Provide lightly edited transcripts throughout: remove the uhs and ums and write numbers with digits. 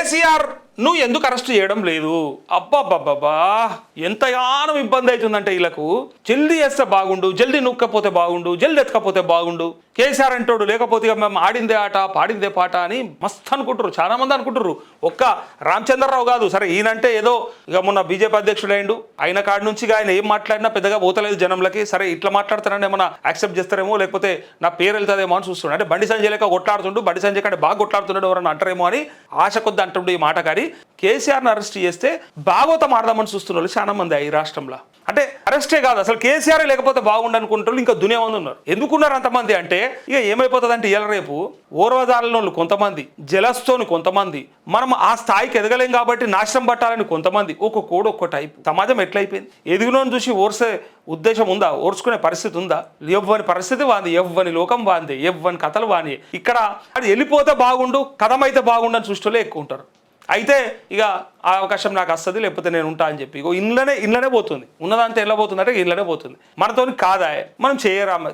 కేసీఆర్ నువ్వు ఎందుకు అరెస్ట్ చేయడం లేదు? అబ్బాబ్బాబ్బా ఎంత యానం ఇబ్బంది అవుతుందంటే వీళ్ళకు. జల్దీ వేస్తే బాగుండు, జల్దీ నూక్కపోతే బాగుండు, జల్దీ ఎత్తుకపోతే బాగుండు. కేసీఆర్ అంటాడు లేకపోతే ఇక మేము ఆడిందే ఆట పాడిందే పాట అని మస్తు అనుకుంటారు, చాలా మంది అనుకుంటారు. ఒక్క రామచంద్రరావు కాదు, సరే ఈయనంటే ఏదో ఇక మొన్న బీజేపీ అధ్యక్షుడైండు, ఆయన కాడి నుంచి ఆయన ఏం మాట్లాడినా పెద్దగా పోతలేదు జనంలకి. సరే ఇట్లా మాట్లాడతారని ఏమన్నా యాక్సెప్ట్ చేస్తారేమో, లేకపోతే నా పేరు వెళ్తుందేమో అని చూస్తున్నాడు. అంటే బండి సంజయ్ లేక కొట్లాడుతుండు, బండి సంజయ్ కంటే బాగా కొట్లాడుతున్నాడు ఎవరన్నా అంటారేమో అని ఆశ కొద్ది అంటుండే ఈ మాట. కానీ కేసీఆర్ని అరెస్ట్ చేస్తే భాగవతం ఆడదామని చూస్తున్న వాళ్ళు చాలా మంది ఈ రాష్ట్రంలో. అంటే అరెస్టే కాదు, అసలు కేసీఆర్ లేకపోతే బాగుండు అనుకుంటారు ఇంకా దునియా మంది ఉన్నారు. ఎందుకున్నారు అంతమంది అంటే ఇక ఏమైపోతుంది అంటే ఇవాళ రేపు ఓర్వజాలను కొంతమంది, జలస్తోని కొంతమంది, మనం ఆ స్థాయికి ఎదగలేం కాబట్టి నాశనం పట్టాలని కొంతమంది, ఒక్కొక్కడు ఒక్కో టైపు. సమాజం ఎట్లయిపోయింది? ఎదుగునోని చూసి ఓర్సే ఉద్దేశం ఉందా? ఓర్చుకునే పరిస్థితి ఉందా? ఎవ్వని పరిస్థితి వాంది, ఎవ్వని లోకం వాంది, ఎవ్వని కథలు వాని. ఇక్కడ అది వెళ్ళిపోతే బాగుండు, కథం అయితే బాగుండు అని చూస్తూనే ఎక్కువ ఉంటారు. అయితే ఇక ఆ అవకాశం నాకు వస్తుంది లేకపోతే నేను ఉంటా అని చెప్పి ఇగో ఇంట్లోనే పోతుంది. ఉన్నదంతా ఎలా పోతుంది అంటే ఇంట్లోనే పోతుంది. మనతో కాదాయ, మనం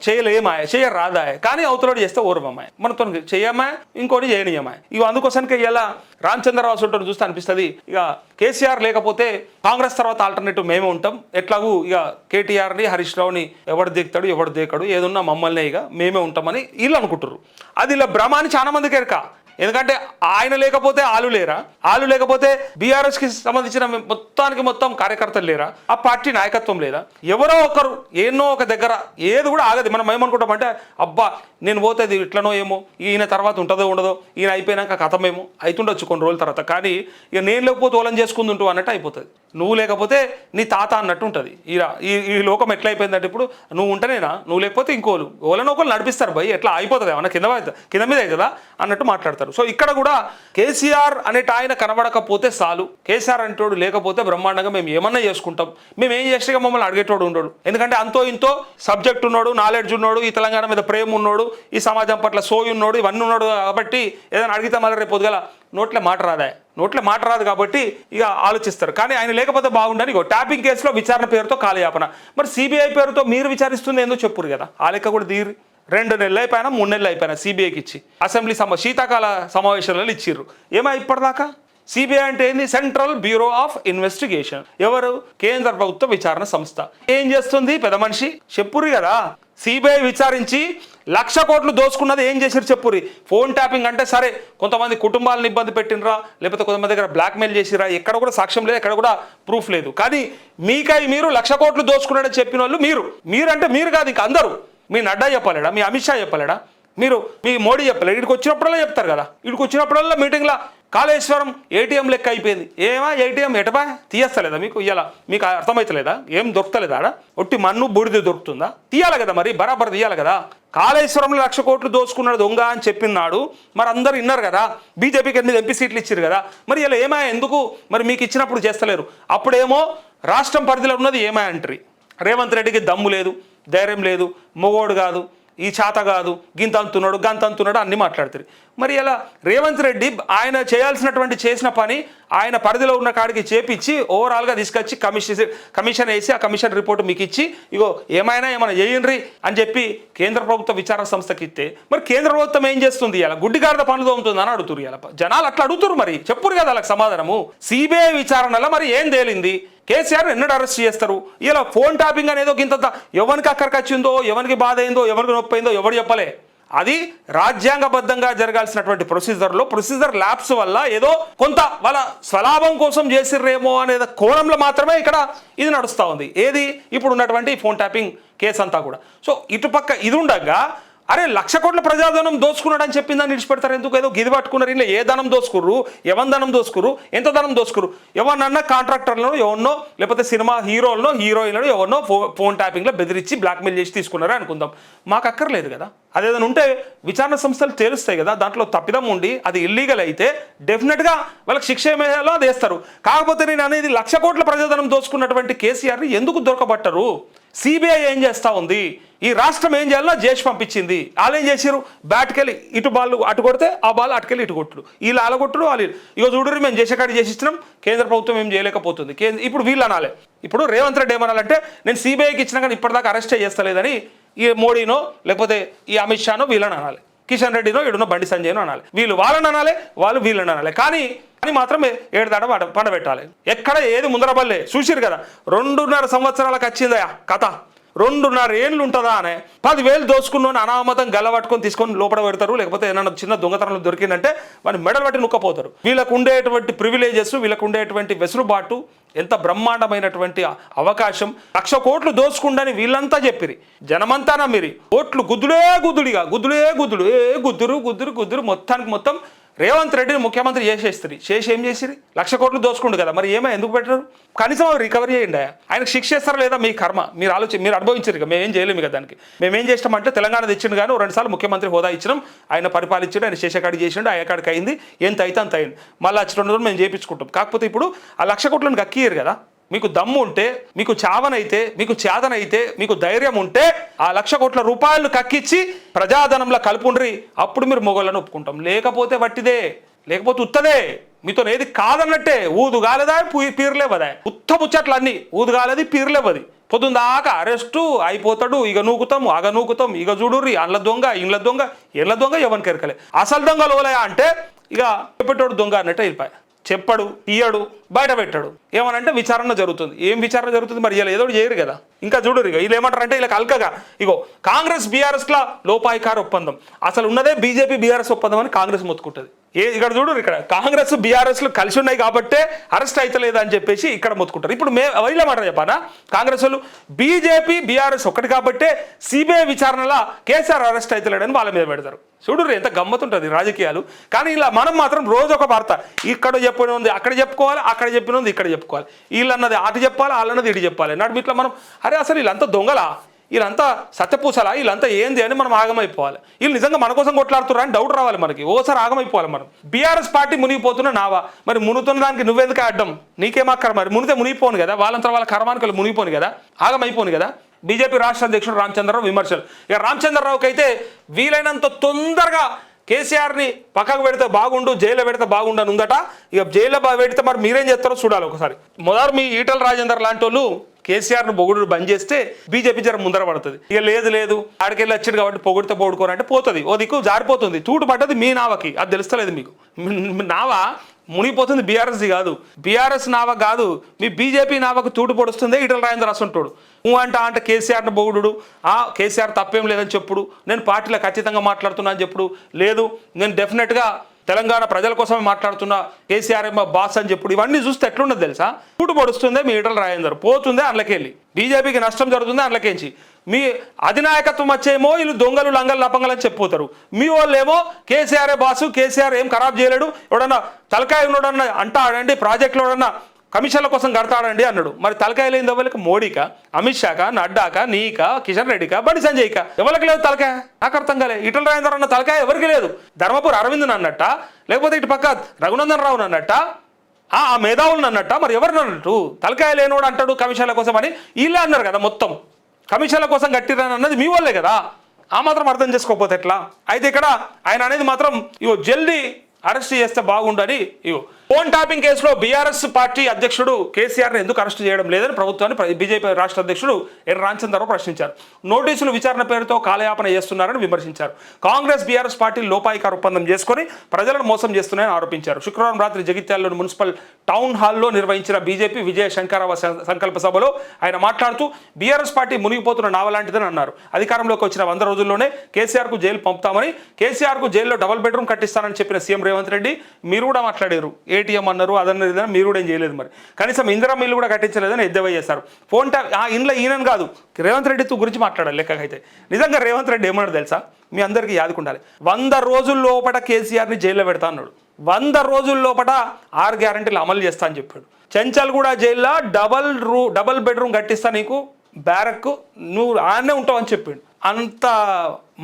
చేయలేమాయ, చేయరాదాయ, కానీ అవతలోడు చేస్తే ఓర్వమ్మాయ, మనతో చేయమాయ, ఇంకోటి చేయనీయమాయ. ఇక అందుకోసానికి ఇలా రామచంద్రరావు చుట్టూ చూస్తే అనిపిస్తుంది ఇక కేసీఆర్ లేకపోతే కాంగ్రెస్ తర్వాత ఆల్టర్నేటివ్ మేమే ఉంటాం, ఎట్లాగూ ఇక కేటీఆర్ని హరీష్ రావుని ఎవడు దిగుతాడు ఎవడు దేకడు, ఏదున్నా మమ్మల్ని ఇక మేమే ఉంటామని వీళ్ళు అనుకుంటారు. అది ఇలా భ్రమాన్ని చాలా మందికి ఎరక. ఎందుకంటే ఆయన లేకపోతే ఆలు లేరా, ఆలు లేకపోతే బీఆర్ఎస్కి సంబంధించిన మొత్తం కార్యకర్తలు లేరా, ఆ పార్టీ నాయకత్వం లేదా, ఎవరో ఒకరు ఎన్నో ఒక దగ్గర ఏది కూడా ఆగదు. మనం ఏమనుకుంటామంటే అబ్బా నేను పోతే ఇట్లనో ఏమో, ఈయన తర్వాత ఉంటుందో ఉండదో, ఈయన అయిపోయినాక కథమేమో అవుతుండొచ్చు కొన్ని రోజుల తర్వాత, కానీ ఇక నేను లేకపోతే ఓలం చేసుకుంటుంటూ అన్నట్టు అయిపోతుంది. నువ్వు లేకపోతే నీ తాత అన్నట్టు ఉంటుంది. ఈ లోకం ఎట్లా అయిపోయిందంటే ఇప్పుడు నువ్వు ఉంటేనేనా, నువ్వు లేకపోతే ఇంకోలు ఓలను ఒకరు నడిపిస్తారు భయ్, ఎట్లా అయిపోతుంది ఏమన్నా కింద మీద అవుతుందా అన్నట్టు మాట్లాడతారు. సో ఇక్కడ కూడా కేసీఆర్ అనేట ఆయన కనబడకపోతే చాలు, కేసీఆర్ అంటోడు లేకపోతే బ్రహ్మాండంగా మేము ఏమన్నా చేసుకుంటాం, మేము ఏం చేస్తే మమ్మల్ని అడిగేటోడు ఉండడు. ఎందుకంటే అంతో ఇంతో సబ్జెక్ట్ ఉన్నాడు, నాలెడ్జ్ ఉన్నాడు, ఈ తెలంగాణ మీద ప్రేమ ఉన్నాడు, ఈ సమాజం పట్ల సోయి ఉన్నాడు, ఇవన్నీ ఉన్నాడు. కాబట్టి ఏదైనా అడిగితే మళ్ళీ రేపు పొద్దుగల నోట్లే మాట రాదు కాబట్టి ఇక ఆలోచిస్తారు. కానీ ఆయన లేకపోతే బాగుండని ఇగో ట్యాపింగ్ కేసులో విచారణ పేరుతో కాలయాపన. మరి సిబిఐ పేరుతో మీరు విచారిస్తుంది ఏందో చెప్పురు కదా, ఆ లెక్క కూడా తీరి 2 నెలలు అయిపోయినా 3 నెలలు అయిపోయినా సిబిఐకి ఇచ్చి అసెంబ్లీ శీతాకాల సమావేశాలలో ఇచ్చిర్రు. ఏమో ఇప్పటిదాకా సిబిఐ అంటే ఏంది? Central bureau of investigation. ఎవరు? కేంద్ర ప్రభుత్వ విచారణ సంస్థ. ఏం చేస్తుంది పెద్ద మనిషి? చెప్పురు కదా. సిబిఐ విచారించి 1,00,000 కోట్లు దోచుకున్నది ఏం చేసిరు చెప్పురి. ఫోన్ ట్యాపింగ్ అంటే సరే కొంతమంది కుటుంబాలను ఇబ్బంది పెట్టినరా, లేకపోతే కొంతమంది దగ్గర బ్లాక్మెయిల్ చేసిరా, ఎక్కడ కూడా సాక్ష్యం లేదు, ఎక్కడ కూడా ప్రూఫ్ లేదు. కానీ మీరు 1,00,000 కోట్లు దోచుకున్నాడని చెప్పిన వాళ్ళు మీరు అంటే మీరు కాదు, ఇంకా అందరూ. మీ నడ్డా చెప్పలేడా, మీ అమిత్ షా చెప్పలేడా, మీ మోడీ చెప్పలేడు. ఇక్కడికి వచ్చినప్పుడల్లా చెప్తారు కదా, ఇక్కడికి వచ్చినప్పుడల్లా మీటింగ్లో కాళేశ్వరం ఏటీఎం లెక్క అయిపోయింది. ఏమా ఏటీఎం ఎటబా తీయస్తలేదా మీకు? ఇవాళ మీకు అర్థమవుతలేదా? ఏం దొరకలేదా? ఆడ ఒట్టి మన్ను బూడిది దొరుకుతుందా? తీయాలి కదా, మరి బరాబర్ తీయాలి కదా. కాళేశ్వరంలో 1,00,000 కోట్లు దోచుకున్నాడు దొంగ అని చెప్పినాడు, మరి అందరు విన్నారు కదా. బీజేపీకి 8 ఎంపీ సీట్లు ఇచ్చారు కదా, మరి ఇలా ఏమా ఎందుకు మరి మీకు ఇచ్చినప్పుడు చేస్తలేరు? అప్పుడేమో రాష్ట్రం పరిధిలో ఉన్నది ఏమా అంటారు. రేవంత్ రెడ్డికి దమ్ము లేదు, ధైర్యం లేదు, మొగోడు కాదు, ఈ చేత కాదు, గింతంతున్నాడు గంతంతున్నాడు అన్నీ మాట్లాడతారు. మరి ఇలా రేవంత్ రెడ్డి ఆయన చేసిన పని ఆయన పరిధిలో ఉన్న కాడికి చేపించి ఓవరాల్గా తీసుకొచ్చి కమిషన్ వేసి ఆ కమిషన్ రిపోర్ట్ మీకు ఇచ్చి ఇగో ఏమైనా చేయండి అని చెప్పి కేంద్ర ప్రభుత్వ విచారణ సంస్థకి ఇస్తే మరి కేంద్ర ప్రభుత్వం ఏం చేస్తుంది? ఇలా గుడ్డిగాడిద పనులు తోముతుంది అని అడుగుతారు. ఇలా జనాలు అట్లా అడుగుతారు, మరి చెప్పురు కదా వాళ్ళకి సమాధానము. సిబిఐ విచారణలో మరి ఏం తేలింది? కేసీఆర్ ఎన్నడూ అరెస్ట్ చేస్తారు? ఇలా ఫోన్ ట్యాపింగ్ అనేదో గింత ఎవరికి అక్కడికి వచ్చిందో, ఎవరికి బాధ అయిందో, ఎవరికి నొప్పి అయిందో ఎవరు చెప్పలే. అది రాజ్యాంగబద్ధంగా జరగాల్సినటువంటి ప్రొసీజర్ ల్యాబ్స్ వల్ల ఏదో కొంత వాళ్ళ స్వలాభం కోసం చేసిర్రేమో అనే కోణంలో మాత్రమే ఇక్కడ ఇది నడుస్తూ ఉంది. ఏది ఇప్పుడు ఉన్నటువంటి ఫోన్ ట్యాపింగ్ కేసు అంతా కూడా. సో ఇటుపక్క ఇది ఉండగా అరే 1,00,000 కోట్ల ప్రజాధనం దోచుకున్నాడని చెప్పిందని విడిచిపెడతారు ఎందుకు? ఏదో గిది పట్టుకున్నారు. ఇలా ఏ ధనం దోచుకుర్రు, ఎవరి ధనం దోచుకుర్రు, ఎంత ధనం దోచుకుర్రు? ఎవరినన్నా కాంట్రాక్టర్లను ఎవరినో, లేకపోతే సినిమా హీరోలను హీరోయిన్లను ఎవరినో ఫోన్ ట్యాపింగ్లో బెదిరించి బ్లాక్మెయిల్ చేసి తీసుకున్నారా అనుకుందాం. మాకు అక్కర్లేదు కదా. అదేదైనా ఉంటే విచారణ సంస్థలు తేలుస్తాయి కదా. దాంట్లో తప్పిదం ఉండి అది ఇల్లీగల్ అయితే డెఫినెట్గా వాళ్ళకి శిక్ష ఏమేయాలో అది వేస్తారు. కాకపోతే నేను అనేది 1,00,000 కోట్ల ప్రజాధనం దోచుకున్నటువంటి కేసీఆర్ని ఎందుకు దొరకబట్టరు? సిబిఐ ఏం చేస్తూ ఉంది? ఈ రాష్ట్రం ఏం చేయాలో చేసి పంపించింది. వాళ్ళు ఏం చేసారు? బ్యాట్కెళ్ళి ఇటు బాల్ అటు కొడితే ఆ బాల్ అటుకెళ్ళి ఇటు కొట్టుడు, వీళ్ళు అలగొట్టుడు వాళ్ళు. ఇక చూడరు మేము చేసేకాడి చేసి ఇచ్చినాం, కేంద్ర ప్రభుత్వం ఏం చేయలేకపోతుంది. ఇప్పుడు వీళ్ళు అనాలి. ఇప్పుడు రేవంత్ రెడ్డి ఏమనాలంటే నేను సిబిఐకి ఇచ్చినా కానీ ఇప్పటిదాకా అరెస్ట్ చేస్తలేదని ఈ మోడీనో లేకపోతే ఈ అమిత్ షానో వీళ్ళని అనాలి. కిషన్ రెడ్డినో ఈడున్న బండి సంజయ్నో అనాలి. వీళ్ళు వాళ్ళని అనాలి, వాళ్ళు వీళ్ళని అనాలి. కానీ మాత్రం ఏడుదాడ పండబెట్టాలి. ఎక్కడ ఏది ముందరబల్లే చూసిరు కదా. 2.5 సంవత్సరాలకు వచ్చిందా కథ. 2.5 ఏళ్ళు ఉంటుందా అనే 10,000 దోచుకున్న అనామతం గల్లబట్టుకొని తీసుకొని లోపల పెడతారు. లేకపోతే ఏమైనా చిన్న దొంగతనాలు దొరికిందంటే వాడిని మెడలు పట్టి నుక్కపోతారు. వీళ్ళకు ఉండేటువంటి ప్రివిలేజెస్, వీళ్ళకు ఉండేటువంటి వెసులుబాటు, ఎంత బ్రహ్మాండమైనటువంటి అవకాశం. 1,00,000 కోట్లు దోచుకుండని వీళ్ళంతా చెప్పిరి. జనమంతా నమ్మిరి. ఓట్లు గుద్దులే గుద్దుడు మొత్తం రేవంత్ రెడ్డిని ముఖ్యమంత్రి చేసి ఏం చేసిరి? 1,00,000 కోట్లు దోచుకుండు కదా. మరి ఎందుకు పెట్టరు? కనీసం రికవరీ చేయండి. ఆయనకు శిక్ష చేస్తారా లేదా మీ కర్మ, మీరు అనుభవించారు. మేమేం చేయలేము కదా దానికి. మేమేం చేస్తామంటే తెలంగాణ తెచ్చిండు కానీ 2 సార్లు ముఖ్యమంత్రి హోదా ఇచ్చినాం, ఆయన పరిపాలించాడు, ఆయన శేషకాడికి చేసిండు, అయ్యకాడికి అయింది, ఎంత అయితే అంత అయింది. మళ్ళీ వచ్చి 2 రోజులు మేము చేయించుకుంటాం. కాకపోతే ఇప్పుడు ఆ 1,00,000 కోట్లను గక్కియరు కదా. మీకు దమ్ము ఉంటే, మీకు చావనైతే, మీకు చేతనైతే, మీకు ధైర్యం ఉంటే ఆ 1,00,000 కోట్ల రూపాయలు కక్కిచ్చి ప్రజాధనంలో కలుపుండ్రి. అప్పుడు మీరు మొగోళ్ళని ఒప్పుకుంటాం. లేకపోతే వట్టిదే, లేకపోతే ఉత్తదే. మీతో ఏది కాదన్నట్టే. ఊదు కాలేదా పీర్లేవదా, ఉత్త ముచ్చట్లు అన్నీ. ఊదు కాలేది పీర్లేవది. పొద్దుందాకా అరెస్టు అయిపోతాడు. ఇక నూకుతాం, అగ నూకుతాం, ఇక చూడుర్రి అండ్ల దొంగ, ఇండ్ల దొంగ, ఎళ్ళ దొంగ, ఎవరికి ఎరకలే. అసలు దొంగలు ఓలయా అంటే ఇక చెప్పేటోడు దొంగ అన్నట్టే వెళ్ళిపోయా. చెప్పడు, ఇయ్యడు, బయట పెట్టాడు. ఏమనంటే విచారణ జరుగుతుంది. ఏం విచారణ జరుగుతుంది? మరి ఇలా ఏదో చేయరు కదా. ఇంకా చూడరు. వీళ్ళు ఏమంటారంటే ఇలా అల్కగా ఇగో కాంగ్రెస్ బీఆర్ఎస్లా లోపాయికార ఒప్పందం. అసలు ఉన్నదే బీజేపీ బీఆర్ఎస్ ఒప్పందం అని కాంగ్రెస్ మొత్తుకుంటుంది. ఇక్కడ చూడరు. ఇక్కడ కాంగ్రెస్ బీఆర్ఎస్లు కలిసి ఉన్నాయి కాబట్టే అరెస్ట్ అవుతలేదు అని చెప్పేసి ఇక్కడ మొత్తుకుంటారు. ఇప్పుడు వీళ్ళ మాట చెప్పానా? కాంగ్రెస్ వాళ్ళు బీజేపీ బీఆర్ఎస్ ఒకటి కాబట్టే సిబిఐ విచారణలో కేసీఆర్ అరెస్ట్ అవుతలేడని వాళ్ళ మీద పెడతారు. చూడరు ఎంత గమ్మతుంటుంది రాజకీయాలు. కానీ ఇలా మనం మాత్రం రోజు ఒక వార్త. ఇక్కడ చెప్పిన ఉంది అక్కడ చెప్పుకోవాలి, అక్కడ చెప్పిన ఉంది ఇక్కడ చెప్పుకోవాలి. వీళ్ళన్నది అటు చెప్పాలి, వాళ్ళన్నది ఇటు చెప్పాలి. నడు ఇట్లా మనం అసలు వీళ్ళంతా దొంగలా, వీళ్ళంతా సత్యపూసలా, వీళ్ళంతా ఏంది అని మనం ఆగమైపోవాలి. వీళ్ళు నిజంగా మన కోసం కొట్లాడుతున్నారు అని డౌట్ రావాలి మనకి. ఓసారి ఆగమైపోవాలి మనం. బీఆర్ఎస్ పార్టీ మునిగిపోతున్నా నావా, మరి మునుగుతున్న దానికి నువ్వెందుకు అడ్డం? నీకేమక్కర? మరి మునిగితే మునిగిపోను కదా, వాళ్ళంతా వాళ్ళ కర్మానికి మునిగిపోను కదా, ఆగమైపోను కదా. బీజేపీ రాష్ట్ర అధ్యక్షుడు రామచంద్రరావు విమర్శలు. ఇక రామచంద్రరావుకి అయితే వీలైనంత తొందరగా కేసీఆర్ని పక్కకు పెడితే బాగుండు, జైల్లో పెడితే బాగుండు అని ఉందట. ఇక జైల్లో పెడితే మరి మీరేం చేస్తారో చూడాలి ఒకసారి. మొదలు మీ ఈటల రాజేందర్ లాంటి వాళ్ళు కేసీఆర్ను పొగుడు బంద్ చేస్తే బీజేపీ జర ముందర పడుతుంది. ఇక లేదు ఆడికెళ్ళి వచ్చాడు కాబట్టి పొగిడితే పొగుడుకోరంటే పోతుంది. ఓ దిక్కు జారిపోతుంది. తూటు పడ్డది మీ నావకి, అది తెలుస్తలేదు మీకు. నావా మునిగిపోతుంది బీఆర్ఎస్ది కాదు, బీఆర్ఎస్ నావ కాదు, మీ బీజేపీ నావకు తూటు పొడుస్తుంది. ఈటల రాజేందర్ అసంటాడు. అంటే కేసీఆర్ని పొగుడు, కేసీఆర్ తప్పేం లేదని చెప్పుడు, నేను పార్టీలో ఖచ్చితంగా మాట్లాడుతున్నా అని చెప్పుడు, లేదు నేను డెఫినెట్గా తెలంగాణ ప్రజల కోసమే మాట్లాడుతున్నా, కేసీఆర్ ఏమో బాస్ అని చెప్పుడు. ఇవన్నీ చూస్తే ఎట్లున్నది తెలుసా? తూటు పొడుస్తుందే మీ ఈటల రాజేందర్, పోతుందే అందులోకెళ్ళి, బీజేపీకి నష్టం జరుగుతుందే అందులోకేంచి. మీ అధినాయకత్వం వచ్చేమో వీళ్ళు దొంగలు లంగలు లపంగలని చెప్పిపోతారు. మీ వాళ్ళేమో కేసీఆర్ బాసు, కేసీఆర్ ఏం ఖరాబ్ చేయలేడు, ఎవడన్నా తలకాయ ఉన్నాడన్నా అంటాడండి, ప్రాజెక్టులో ఎవడన్నా కమిషన్ల కోసం కడతాడండి అన్నాడు. మరి తలకాయ లేని ఎవరికి? మోడీకా, అమిత్ షాకా, నడ్డాకా, నీకా, కిషన్ రెడ్డికా, బండి సంజయ్కా? ఎవరికి లేదు తలకాయ? నాకు అర్థం కాలే. ఈటల రాజేందర్ అన్న తలకాయ ఎవరికి లేదు? ధర్మపురి అరవింద్ అన్నట్ట, లేకపోతే ఇటు పక్క రఘునందన్ రావు అన్నట్ట, ఆ మేధావులను అన్నట్ట, మరి ఎవరిని అన్నట్టు? తలకాయ లేనోడు అంటాడు కమిషన్ల కోసం అని వీళ్ళే అన్నారు కదా. మొత్తం కమిషన్ల కోసం కట్టిరని అన్నది మీ వాళ్ళే కదా. ఆ మాత్రం అర్థం చేసుకోకపోతే ఎట్లా? అయితే ఇక్కడ ఆయన అనేది మాత్రం ఇగో జల్దీ అరెస్ట్ చేస్తే బాగుండని. ఇగో ఫోన్ ట్యాపింగ్ కేసులో బీఆర్ఎస్ పార్టీ అధ్యక్షుడు కేసీఆర్ని ఎందుకు అరెస్ట్ చేయడం లేదని ప్రభుత్వాన్ని బీజేపీ రాష్ట్ర అధ్యక్షుడు ఎన్ రామచంద్రరావు ప్రశ్నించారు. నోటీసులు విచారణ పేరుతో కాలయాపన చేస్తున్నారని విమర్శించారు. కాంగ్రెస్ బీఆర్ఎస్ పార్టీ లోపాయికార ఒప్పందం చేసుకుని ప్రజలను మోసం చేస్తున్నాయని ఆరోపించారు. శుక్రవారం రాత్రి జగిత్యాలలోని మున్సిపల్ టౌన్ హాల్లో నిర్వహించిన బీజేపీ విజయ శంకరవ సంకల్ప సభలో ఆయన మాట్లాడుతూ బీఆర్ఎస్ పార్టీ మునిగిపోతున్న నావలాంటిదని అన్నారు. అధికారంలోకి వచ్చిన 100 రోజుల్లోనే కేసీఆర్కు జైలు పంపుతామని, కేసీఆర్కు జైల్లో డబుల్ బెడ్రూమ్ కట్టిస్తానని చెప్పిన సీఎం రేవంత్ రెడ్డి మీరు కూడా మాట్లాడారు. ఏటీఎం అన్నారు, అదన్నారు, ఇదన్నారు, మీరు కూడా ఏం చేయలేదు. మరి కనీసం ఇందిరమ్మ ఇల్లు కూడా కట్టించలేదని ఎద్దేవా చేశారు. ఫోన్ ట్యాప్ ఇంట్లో ఈయనని కాదు రేవంత్ రెడ్డి గురించి మాట్లాడాలి. లెక్కకైతే నిజంగా రేవంత్ రెడ్డి ఏమన్నాడు తెలుసా? మీ అందరికీ యాదుకుండాలి. 100 రోజుల లోపల కేసీఆర్ని జైల్లో పెడతా అన్నాడు. 100 రోజుల లోపల 6 గ్యారంటీలు అమలు చేస్తా అని చెప్పాడు. చెంచల్గూడ జైల్లో డబల్ బెడ్రూమ్ కట్టిస్తా, నీకు బ్యారక్, నువ్వు ఆయనే ఉంటావు అని చెప్పిండు. అంత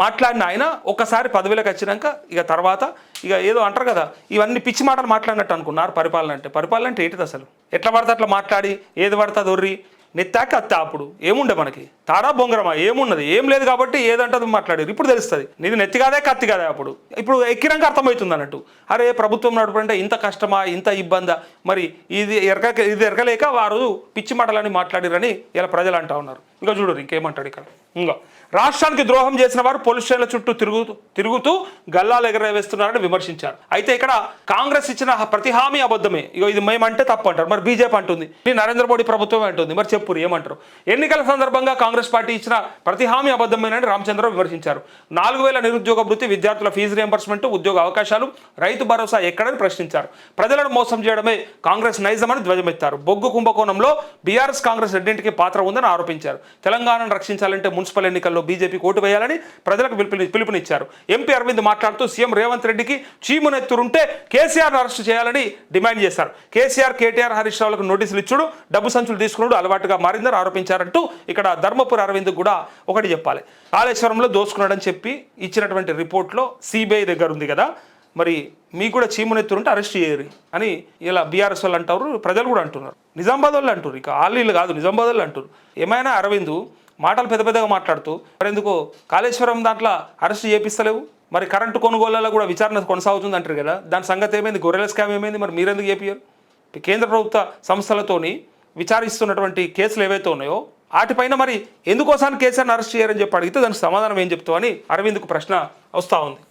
మాట్లాడిన ఆయన ఒక్కసారి పదవిలోకి వచ్చినాక ఇక తర్వాత ఇక ఏదో అంటారు కదా, ఇవన్నీ పిచ్చి మాటలు మాట్లాడినట్టు అనుకున్నారు. పరిపాలన అంటే ఏంటిది అసలు? ఎట్లా పడితే అట్లా మాట్లాడి ఏది పడితే దొర్రి నెత్తాక అత్తా. అప్పుడు ఏముండే మనకి తాడా బొంగరమా? ఏమున్నది? ఏం లేదు కాబట్టి ఏదంటే అది మాట్లాడారు. ఇప్పుడు తెలుస్తుంది నీది నెత్తి కాదే కత్తి కాదే. ఇప్పుడు ఎక్కినాక అర్థమవుతుంది అన్నట్టు. అరే ప్రభుత్వం నడుపుంటే ఇంత కష్టమా, ఇంత ఇబ్బందా? మరి ఇది ఎరకలేక వారు పిచ్చి మాటలని మాట్లాడిరని ఇలా ప్రజలు అంటా ఉన్నారు. ఇంకా చూడరు ఇంకేమంటాడు ఇక్కడ. ఇంకా రాష్ట్రానికి ద్రోహం చేసిన వారు పోలీస్ స్టేషన్ల చుట్టూ తిరుగుతూ గల్లాలు ఎగరవేస్తున్నారని విమర్శించారు. అయితే ఇక్కడ కాంగ్రెస్ ఇచ్చిన ప్రతి హామీ అబద్ధమే. ఇగో ఇది మేమంటే తప్పు అంటారు, మరి బీజేపీ అంటుంది, నరేంద్ర మోడీ ప్రభుత్వమే అంటుంది, మరి చెప్పురు ఏమంటారు? ఎన్నికల సందర్భంగా కాంగ్రెస్ పార్టీ ఇచ్చిన ప్రతి హామీ అబద్ధమేనని రామచంద్రరావు విమర్శించారు. 4000 నిరుద్యోగ భృతి, విద్యార్థుల ఫీజు రియంబర్స్మెంట్, ఉద్యోగ అవకాశాలు, రైతు భరోసా ఎక్కడని ప్రశ్నించారు. ప్రజలను మోసం చేయడమే కాంగ్రెస్ నైజమని ధ్వజమెత్తారు. బొగ్గు కుంభకోణంలో బీఆర్ఎస్ కాంగ్రెస్ రెండింటికి పాత్ర ఉందని ఆరోపించారు. తెలంగాణను రక్షించాలంటే మున్సిపల్ ఎన్నికల్లో బీజేపీకి ఓటు వేయాలని ప్రజలకు పిలుపునిచ్చారు. ఎంపీ అరవింద్ మాట్లాడుతూ సీఎం రేవంత్ రెడ్డికి చీమునెత్తురుంటే కేసీఆర్ను అరెస్ట్ చేయాలని డిమాండ్ చేశారు. కేసీఆర్, కేటీఆర్, హరీష్ రావులకు నోటీసులు ఇచ్చుడు, డబ్బు సంచులు తీసుకున్నాడు అలవాటుగా మారిందని ఆరోపించారంటూ ఇక్కడ ధర్మపురి అరవింద్ కూడా ఒకటి చెప్పాలి. కాళేశ్వరంలో దోసుకున్నాడని చెప్పి ఇచ్చినటువంటి రిపోర్ట్లో సిబిఐ దగ్గర ఉంది కదా, మరి మీకు కూడా చీమునెత్తురుంటే అరెస్ట్ చేయరు అని ఇలా బీఆర్ఎస్ వాళ్ళు అంటారు, ప్రజలు కూడా అంటున్నారు. నిజామాబాద్ వాళ్ళు అంటారు, ఇక ఆలీలు కాదు, నిజామాబాద్ వాళ్ళు అంటారు. ఏమైనా అరవింద్ మాటలు పెద్ద పెద్దగా మాట్లాడుతూ మరి ఎందుకో కాళేశ్వరం దాంట్లో అరెస్ట్ చేపిస్తలేవు, మరి కరెంటు కొనుగోళ్లలో కూడా విచారణ కొనసాగుతుంది అంటారు కదా, దాని సంగతి ఏమైంది? గొర్రెల స్కామ్ ఏమైంది? మరి మీరెందుకు చేపియరు? కేంద్ర ప్రభుత్వ సంస్థలతోని విచారిస్తున్నటువంటి కేసులు ఏవైతే ఉన్నాయో వాటిపైన మరి ఎందుకోసానికి కేసీఆర్ని అరెస్ట్ చేయారని చెప్పి అడిగితే దానికి సమాధానం ఏం చెప్తావు అని అరవింద్కు ప్రశ్న వస్తూ ఉంది.